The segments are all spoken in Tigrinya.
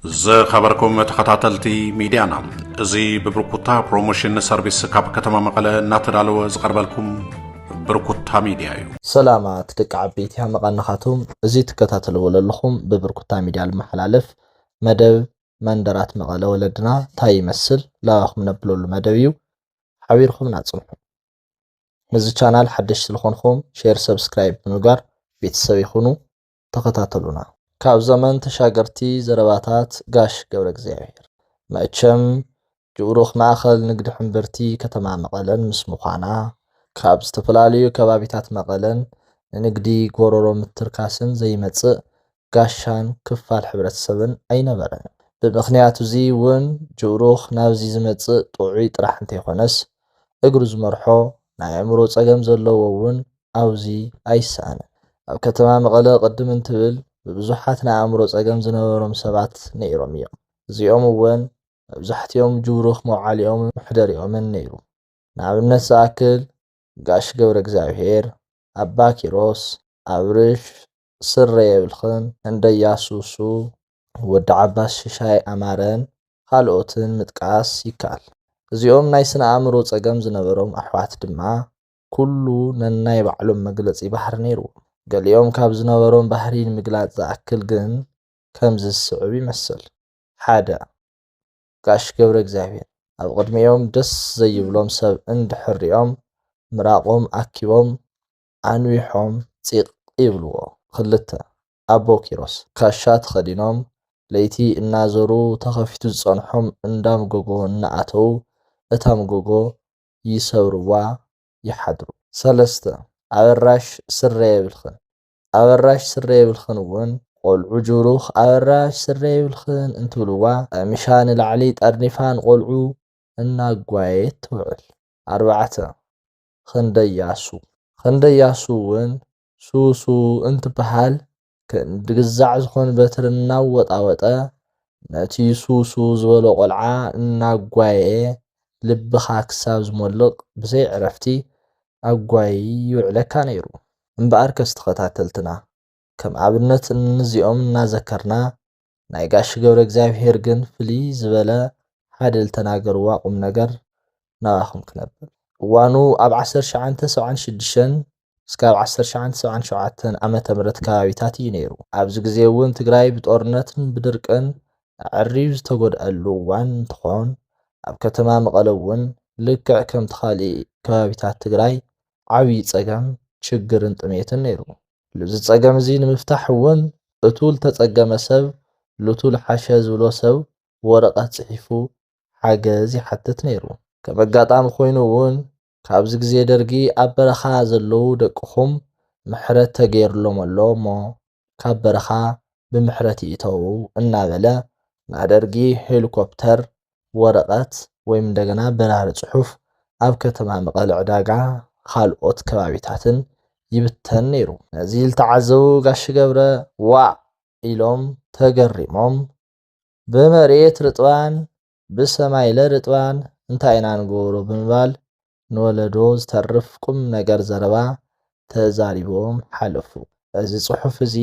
زخبركم تخطاتلتي ميديانا زي ببركوتا بروموشن سيرفيس كاب كتما مقالة ناتدالو زغربالكم بركوتا ميديا سلامات دك عبيتي هم مقالنخاتهم زي تكتاتلو للخم ببركوتا ميديا المحلالف مدب مندرات مقالة ولدنا تاي مسل لا أخم نبلو المدبيو حويركم ناتسمحو مزي channel حدش تلخونكم شير سبسكرايب بمقار بيتسوي خونو تخطاتلونا ካብ ዘመን ተሻገርቲ ዘረባታት ጋሽ ገብረ እግዚአብሔር መቸም ጅሩኽ ማእኸል ንግዲ ሕምብርቲ ከተማ መቐለን ምስ ምዃና ካብ ዝተፈላለዩ ከባቢታት መቐለን ንግዲ ጎሮሮ ምትርካስን ዘይመጽእ ጋሻን ክፋል ሕብረተሰብን ኣይነበረን ብምኽንያቱ እዚ እውን ጅሩኽ ናብዚ ዝመጽእ ጥዑይ ጥራሕ እንተይኮነስ እግሩ ዝመርሖ ናይ ኣእምሮ ጸገም ዘለዎ እውን ኣብዚ ኣይሰኣንን ኣብ ከተማ መቐለ ቅድም እንትብል ብዙሓት ናይ ኣእምሮ ጸገም ዝነበሮም ሰባት ነይሮም እዮም እዚኦም እውን መብዛሕትኦም ጅሩኽ መውዓሊኦም ምሕደሪኦምን ነይሩ ንኣብነት ዝኣክል ጋሽ ገብረ እግዚአብሔር ኣባ ኪሮስ ኣብርሽ ስረ የብልኽን እንደያሱሱ ወዲ ዓባስ ሽሻይ ኣማረን ካልኦትን ምጥቃስ ይከኣል እዚኦም ናይ ስነ ኣእምሮ ጸገም ዝነበሮም ኣሕዋት ድማ ኩሉ ነናይ ባዕሎም መግለጺ ባህሪ ነይሩ ገሊኦም ካብ ዝነበሮም ባህሪ ንምግላጽ ዝኣክል ግን ከም ዝስዕብ ይመስል ሓደ ጋሽ ገብረ እግዚአብሔር ኣብ ቅድሚኦም ደስ ዘይብሎም ሰብ እንድሕሪኦም ምራቆም ኣኪቦም ኣንዊሖም ፂቕ ይብልዎ ክልተ ኣቦ ኪሮስ ካሻ ተኸዲኖም ለይቲ እናዞሩ ተኸፊቱ ዝጸንሖም እንዳምጎጎ እናኣተው እታ ምጎጎ ይሰብርዋ ይሓድሩ ሰለስተ ኣበራሽ ስረ የብልኽን ኣበራሽ ስረ የብልኽን እውን ቆልዑ ጅሩኽ ኣበራሽ ስረ የብልኽን እንትብልዋ ምሻን ላዕሊ ጠርኒፋን ቆልዑ እናጓየት ትውዕል ኣርባዕተ ክንደያሱ እውን ሱሱ እንትበሃል ክንድግዛዕ ዝኾን በትር እናወጣወጠ ነቲ ሱሱ ዝበሎ ቆልዓ እናጓየ ልብኻ ክሳብ ዝሞልቕ ብዘይ ዕረፍቲ ኣጓይ ይውዕለካ ነይሩ እምበኣር ከስተኸታተልትና ከም ኣብነት እንዚኦም እናዘከርና ናይ ጋሽ ገብረ እግዚአብሔር ግን ፍልይ ዝበለ ሓደ ዝተናገርዋ ቁም ነገር ናባኹም ክነብል እዋኑ ኣብ 1976 እስካብ 1977 ዓመተ ምህረት ከባቢታት እዩ ነይሩ ኣብዚ ግዜ እውን ትግራይ ብጦርነትን ብድርቅን ዕሪብ ዝተጎድአሉ እዋን እንትኾን ኣብ ከተማ መቐለ እውን ልክዕ ከም ተኻሊእ ከባቢታት ትግራይ ዓብይ ጸገም ችግርን ጥሜትን ነይሩ እዚ ጸገም እዚ ንምፍታሕ እውን እቱል ተጸገመ ሰብ ልቱል ሓሸ ዝብሎ ሰብ ወረቐት ጽሒፉ ሓገዝ ይሓትት ነይሩ ከም ኣጋጣሚ ኮይኑ እውን ካብዚ ግዜ ደርጊ ኣብ በረኻ ዘለዉ ደቅኹም ምሕረት ተገይርሎም ኣሎ እሞ ካብ በረኻ ብምሕረት ይእተው እናበለ ናደርጊ ሄሊኮፕተር ወረቐት ወይም እንደገና በራሪ ጽሑፍ ኣብ ከተማ መቐለ ዕዳጋ ካልኦት ከባቢታትን ይብተን ነይሩ ነዚ ዝተዓዘቡ ጋሽ ገብረ ዋ ኢሎም ተገሪሞም ብመሬት ርጥባን ብሰማይ ለርጥባን እንታይ ኢና ንገብሮ ብምባል ንወለዶ ዝተርፍ ቁም ነገር ዘረባ ተዛሪቦም ሓለፉ እዚ ጽሑፍ እዚ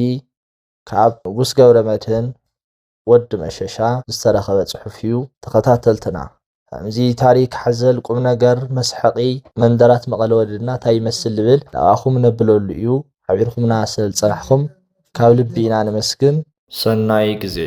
ካብ ንጉስ ገብረ መድህን ወዲ መሸሻ ዝተረኸበ ጽሑፍ እዩ ተኸታተልትና ከምዚ ታሪክ ሓዘል ቁም ነገር መስሐቂ መንደራት መቐለ ወለድና እንታይ ይመስል ልብል ናባኹም ነብለሉ እዩ ሓቢርኩምና ስለ ዝጸናሕኩም ካብ ልቢ ኢና ንመስግን ሰናይ ግዜ